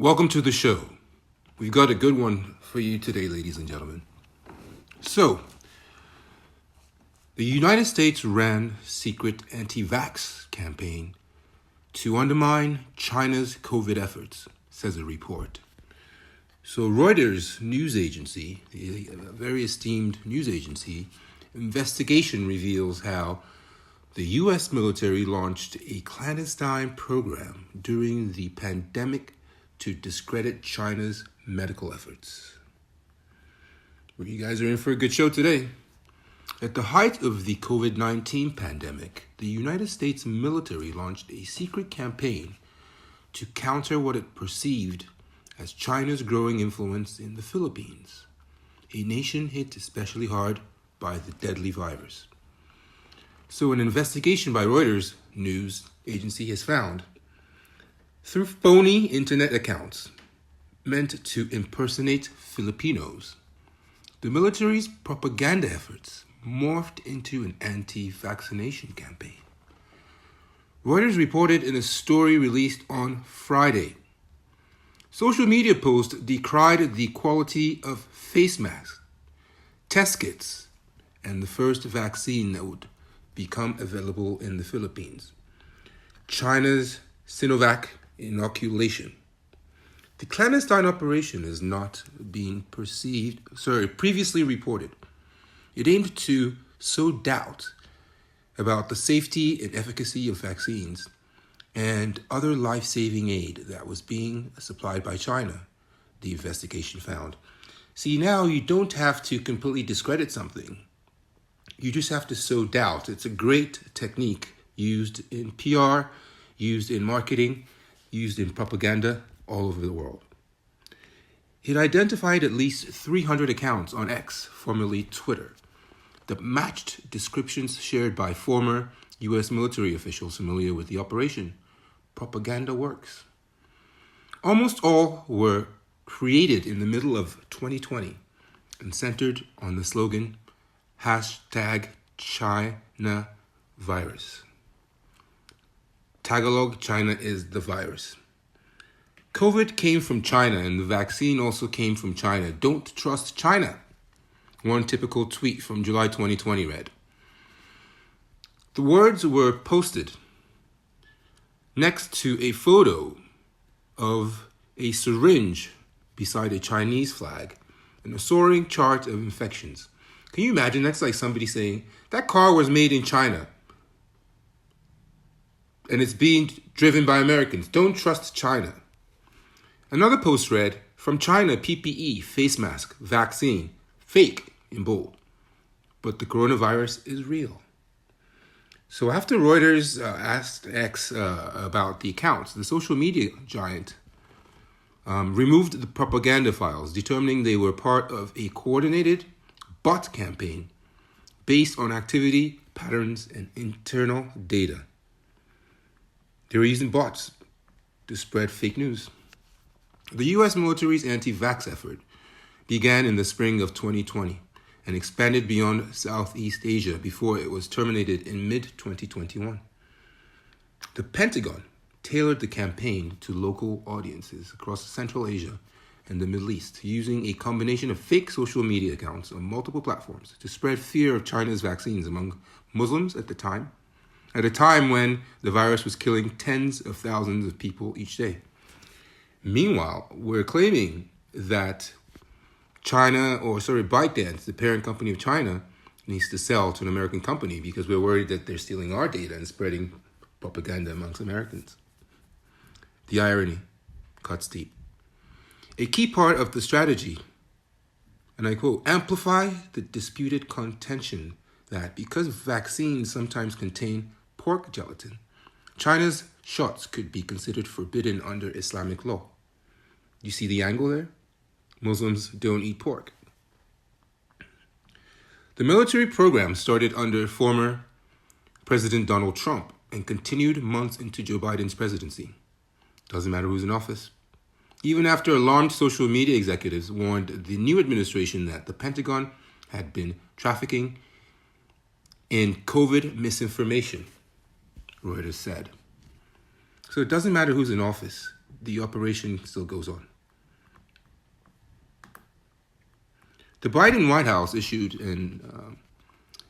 Welcome to the show. We've got a good one for you today, ladies and gentlemen. So, the United States ran secret anti-vax campaign to undermine China's COVID efforts, says a report. So Reuters news agency, a very esteemed news agency, investigation reveals how the U.S. military launched a clandestine program during the pandemic to discredit China's medical efforts. Well, you guys are in for a good show today. At the height of the COVID-19 pandemic, the United States military launched a secret campaign to counter what it perceived as China's growing influence in the Philippines, a nation hit especially hard by the deadly virus. So an investigation by Reuters news agency has found, through phony internet accounts meant to impersonate Filipinos, the military's propaganda efforts morphed into an anti-vaccination campaign. Reuters reported in a story released on Friday. Social media posts decried the quality of face masks, test kits, and the first vaccine that would become available in the Philippines, China's Sinovac inoculation. The clandestine operation is not being previously reported. It aimed to sow doubt about the safety and efficacy of vaccines and other life-saving aid that was being supplied by China, the investigation found. See, now you don't have to completely discredit something. You just have to sow doubt. It's a great technique used in PR, used in marketing, used in propaganda all over the world. It identified at least 300 accounts on X, formerly Twitter, that matched descriptions shared by former U.S. military officials familiar with the operation. Propaganda works. Almost all were created in the middle of 2020 and centered on the slogan, #ChinaVirus. Tagalog, China is the virus. COVID came from China and the vaccine also came from China. Don't trust China. One typical tweet from July 2020 read. The words were posted next to a photo of a syringe beside a Chinese flag and a soaring chart of infections. Can you imagine? That's like somebody saying, that car was made in China and it's being driven by Americans. Don't trust China. Another post read, from China, PPE, face mask, vaccine, fake in bold. But the coronavirus is real. So after Reuters asked X about the accounts, the social media giant removed the propaganda files, determining they were part of a coordinated bot campaign based on activity, patterns, and internal data. They were using bots to spread fake news. The U.S. military's anti-vax effort began in the spring of 2020 and expanded beyond Southeast Asia before it was terminated in mid-2021. The Pentagon tailored the campaign to local audiences across Central Asia and the Middle East, using a combination of fake social media accounts on multiple platforms to spread fear of China's vaccines among Muslims at a time when the virus was killing tens of thousands of people each day. Meanwhile, we're claiming that ByteDance, the parent company of China, needs to sell to an American company because we're worried that they're stealing our data and spreading propaganda amongst Americans. The irony cuts deep. A key part of the strategy, and I quote, amplify the disputed contention that because vaccines sometimes contain pork gelatin, China's shots could be considered forbidden under Islamic law. You see the angle there? Muslims don't eat pork. The military program started under former President Donald Trump and continued months into Joe Biden's presidency. Doesn't matter who's in office. Even after alarmed social media executives warned the new administration that the Pentagon had been trafficking in COVID misinformation, Reuters said. So it doesn't matter who's in office. the operation still goes on. The Biden White House issued an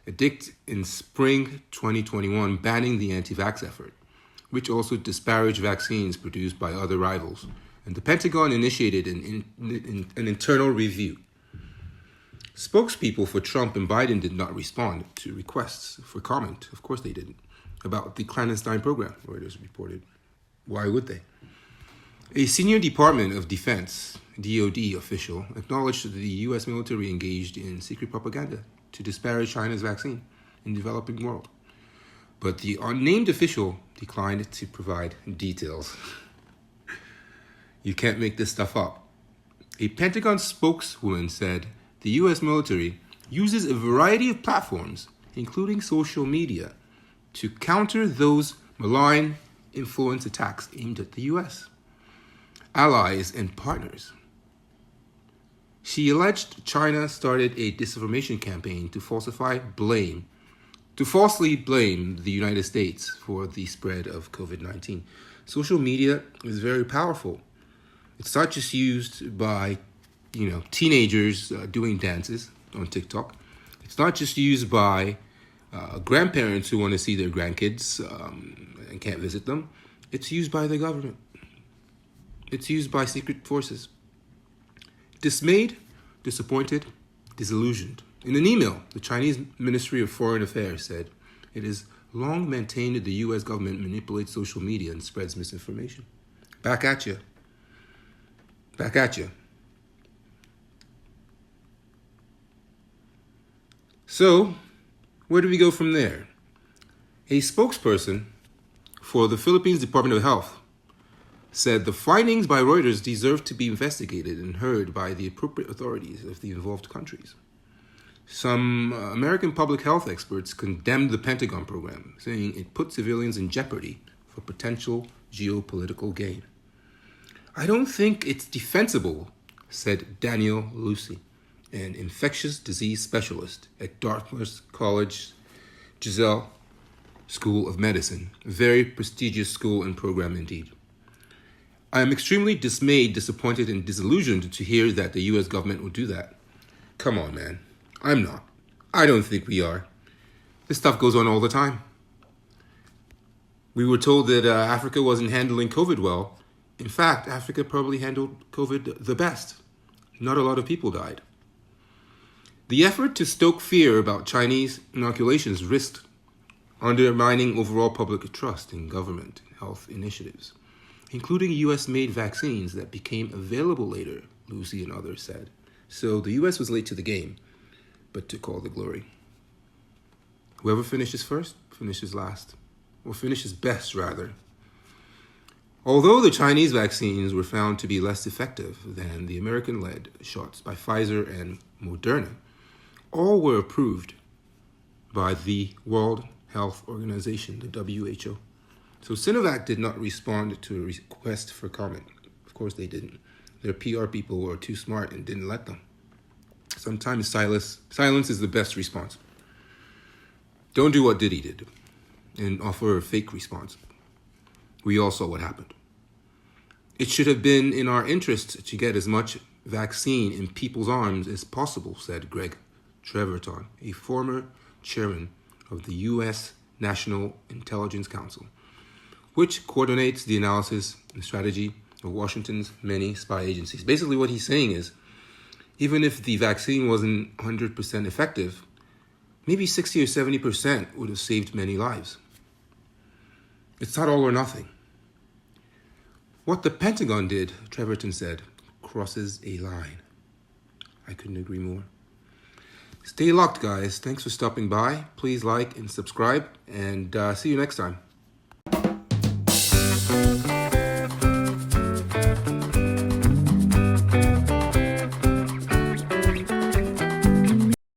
edict in spring 2021 banning the anti-vax effort, which also disparaged vaccines produced by other rivals. And the Pentagon initiated an internal review. Spokespeople for Trump and Biden did not respond to requests for comment. Of course they didn't. About the clandestine program, Reuters reported. Why would they? A senior Department of Defense, DoD official, acknowledged that the U.S. military engaged in secret propaganda to disparage China's vaccine in the developing world. But the unnamed official declined to provide details. You can't make this stuff up. A Pentagon spokeswoman said the U.S. military uses a variety of platforms, including social media, to counter those malign influence attacks aimed at the U.S., allies, and partners. She alleged China started a disinformation campaign to falsely blame the United States for the spread of COVID-19. Social media is very powerful. It's not just used by, teenagers doing dances on TikTok. It's not just used by grandparents who want to see their grandkids and can't visit them. It's used by the government. It's used by secret forces. Dismayed, disappointed, disillusioned. In an email, the Chinese Ministry of Foreign Affairs said it has long maintained that the U.S. government manipulates social media and spreads misinformation. Back at you. Back at you. So, where do we go from there? A spokesperson for the Philippines Department of Health said the findings by Reuters deserve to be investigated and heard by the appropriate authorities of the involved countries. Some American public health experts condemned the Pentagon program, saying it put civilians in jeopardy for potential geopolitical gain. I don't think it's defensible, said Daniel Lucy, an infectious disease specialist at Dartmouth College Giselle School of Medicine, a very prestigious school and program indeed. I am extremely dismayed, disappointed, and disillusioned to hear that the U.S. government will do that. Come on, man. I'm not. I don't think we are. This stuff goes on all the time. We were told that Africa wasn't handling COVID well. In fact, Africa probably handled COVID the best. Not a lot of people died. The effort to stoke fear about Chinese inoculations risked undermining overall public trust in government and health initiatives, including U.S.-made vaccines that became available later, Lucy and others said. So the U.S. was late to the game, but took all the glory. Whoever finishes first, finishes last. Or finishes best, rather. Although the Chinese vaccines were found to be less effective than the American-led shots by Pfizer and Moderna, all were approved by the World Health Organization, the WHO. So Sinovac did not respond to a request for comment. Of course they didn't. Their PR people were too smart and didn't let them. Sometimes silence is the best response. Don't do what Diddy did and offer a fake response. We all saw what happened. It should have been in our interest to get as much vaccine in people's arms as possible, said Greg Treverton, a former chairman of the U.S. National Intelligence Council, which coordinates the analysis and strategy of Washington's many spy agencies. Basically what he's saying is, even if the vaccine wasn't 100% effective, maybe 60 or 70% would have saved many lives. It's not all or nothing. What the Pentagon did, Treverton said, crosses a line. I couldn't agree more. Stay locked, guys. Thanks for stopping by. Please like and subscribe, and see you next time.